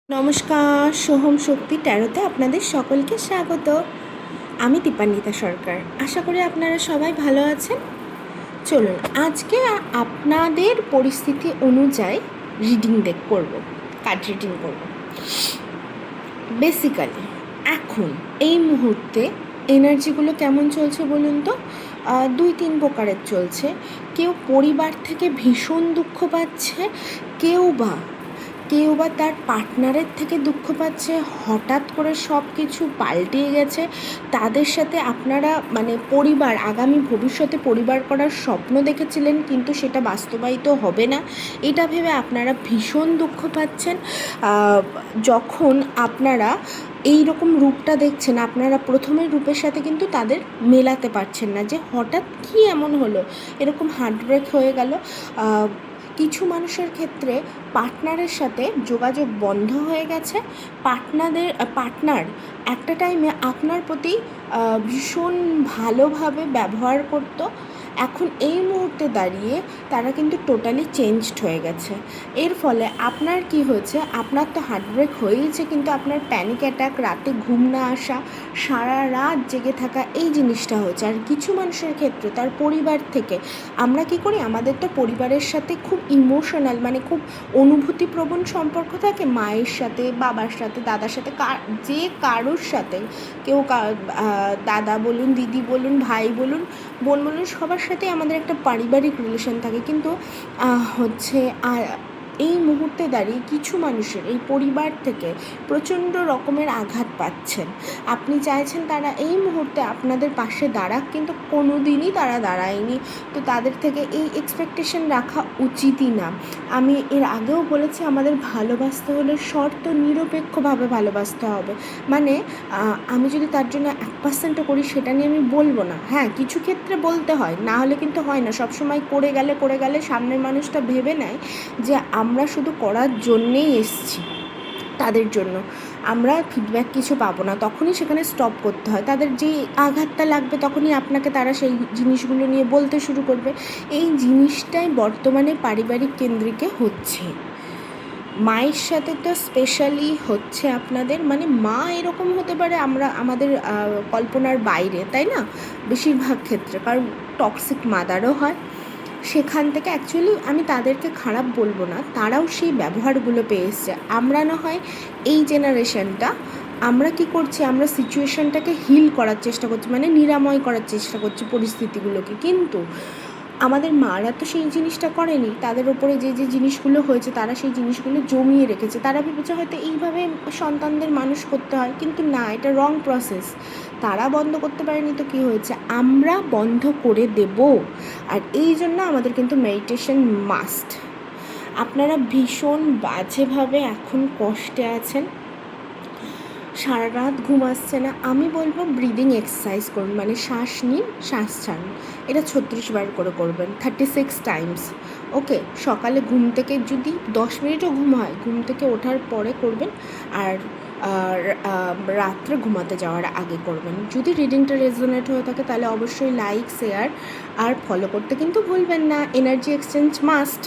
নমস্কার, সোহম শক্তি ট্যারোতে আপনাদের সকলকে স্বাগত। আমি দীপান্বিতা সরকার। আশা করি আপনারা সবাই ভালো আছেন। চলুন আজকে আপনাদের পরিস্থিতি অনুযায়ী রিডিং করব, কার্ড রিডিং করব। বেসিক্যালি এখন এই মুহূর্তে এনার্জিগুলো কেমন চলছে বলুন তো? 2-3 প্রকারের চলছে। কেউ পরিবার থেকে ভীষণ দুঃখ পাচ্ছে, কেউ বা তার পার্টনারের থেকে দুঃখ পাচ্ছে। হঠাৎ করে সব কিছু পাল্টিয়ে গেছে। তাদের সাথে আপনারা আগামী ভবিষ্যতে পরিবার করার স্বপ্ন দেখেছিলেন, কিন্তু সেটা বাস্তবায়িত হবে না, এটা ভেবে আপনারা ভীষণ দুঃখ পাচ্ছেন। যখন আপনারা এই রকম রূপটা দেখছেন, আপনারা প্রথমের রূপের সাথে কিন্তু তাদের মেলাতে পারছেন না, যে হঠাৎ কী এমন হলো, এরকম হার্টব্রেক হয়ে গেল। কিছু মানুষের ক্ষেত্রে পার্টনারের সাথে যোগাযোগ বন্ধ হয়ে গেছে। পার্টনার একটা টাইমে আপনার প্রতি ভীষণ ভালোভাবে ব্যবহার করতো, এখন এই মুহূর্তে দাঁড়িয়ে তারা কিন্তু টোটালি চেঞ্জড হয়ে গেছে। এর ফলে আপনার কি হয়েছে, আপনার তো হার্টব্রেক হয়েইছে, কিন্তু আপনার প্যানিক অ্যাটাক, রাতে ঘুম না আসা, সারা রাত জেগে থাকা, এই জিনিসটা হয়েছে। আর কিছু মানুষের ক্ষেত্রে তার পরিবার থেকে, আমরা কি করি, আমাদের তো পরিবারের সাথে খুব ইমোশনাল, খুব অনুভূতিপ্রবণ সম্পর্ক থাকে, মায়ের সাথে, বাবার সাথে, দাদার সাথে, যে কারোর সাথে, কেউ দাদা বলুন, দিদি বলুন, ভাই বলুন, বোন বলুন, সবার সাথে আমাদের একটা পারিবারিক রিলেশন থাকে। কিন্তু এই মুহূর্তে দাঁড়িয়ে কিছু মানুষের এই পরিবার থেকে প্রচণ্ড রকমের আঘাত পাচ্ছেন। আপনি চাইছেন তারা এই মুহূর্তে আপনাদের পাশে দাঁড়াক, কিন্তু কোনো দিনই তারা দাঁড়ায়নি। তো তাদের থেকে এই এক্সপেকটেশন রাখা উচিতই না। আমি এর আগেও বলেছি, আমাদের ভালোবাসতে হলে শর্ত নিরপেক্ষভাবে ভালোবাসতে হবে। আমি যদি তার জন্য 1% করি, সেটা নিয়ে আমি বলবো না। হ্যাঁ, কিছু ক্ষেত্রে বলতে হয়, না হলে কিন্তু হয় না। সবসময় করে গেলে সামনের মানুষটা ভেবে নেয় যে আমরা শুধু করার জন্যেই এসছি, তাদের জন্য আমরা ফিডব্যাক কিছু পাবো না। তখনই সেখানে স্টপ করতে হয়। তাদের যে আঘাতটা লাগবে, তখনই আপনাকে তারা সেই জিনিসগুলো নিয়ে বলতে শুরু করবে। এই জিনিসটাই বর্তমানে পারিবারিক কেন্দ্রিকে হচ্ছে। মায়ের সাথে তো স্পেশালি হচ্ছে আপনাদের, মা এরকম হতে পারে আমাদের কল্পনার বাইরে, তাই না? বেশিরভাগ ক্ষেত্রে, কারণ টক্সিক মাদারও হয়। সেখান থেকে অ্যাকচুয়ালি আমি তাদেরকে খারাপ বলবো না, তারাও সেই ব্যবহারগুলো পেয়ে এসছে। আমরা না হয় এই জেনারেশনটা, আমরা কি করছি, আমরা সিচুয়েশনটাকে হিল করার চেষ্টা করছি, নিরাময় করার চেষ্টা করছি পরিস্থিতিগুলোকে, কিন্তু আমাদের মারা তো সেই জিনিসটা করেনি। তাদের ওপরে যে জিনিসগুলো হয়েছে, তারা সেই জিনিসগুলো জমিয়ে রেখেছে। তারা ভেবেছে হয়তো এইভাবে সন্তানদের মানুষ করতে হয়, কিন্তু না, এটা রং প্রসেস। তারা বন্ধ করতে পারেনি তো কী হয়েছে, আমরা বন্ধ করে দেব। আর এই জন্য আমাদের কিন্তু মেডিটেশন মাস্ট। আপনারা ভীষণ বাজেভাবে এখন কষ্টে আছেন, সারা রাত ঘুম আসছে না। আমি বলবো ব্রিদিং এক্সারসাইজ করুন, শ্বাস নিন, শ্বাস ছাড়ুন। এটা 36 বার করে করবেন, 36 টাইমস। ওকে, সকালে ঘুম থেকে যদি 10 মিনিটও ঘুম হয়, ঘুম থেকে ওঠার পরে করবেন, আর রাত্রে ঘুমাতে যাওয়ার আগে করবেন। যদি রিডিংটা রেজোনেট হয়ে থাকে, তাহলে অবশ্যই লাইক, শেয়ার আর ফলো করতে কিন্তু ভুলবেন না। Energy exchange must.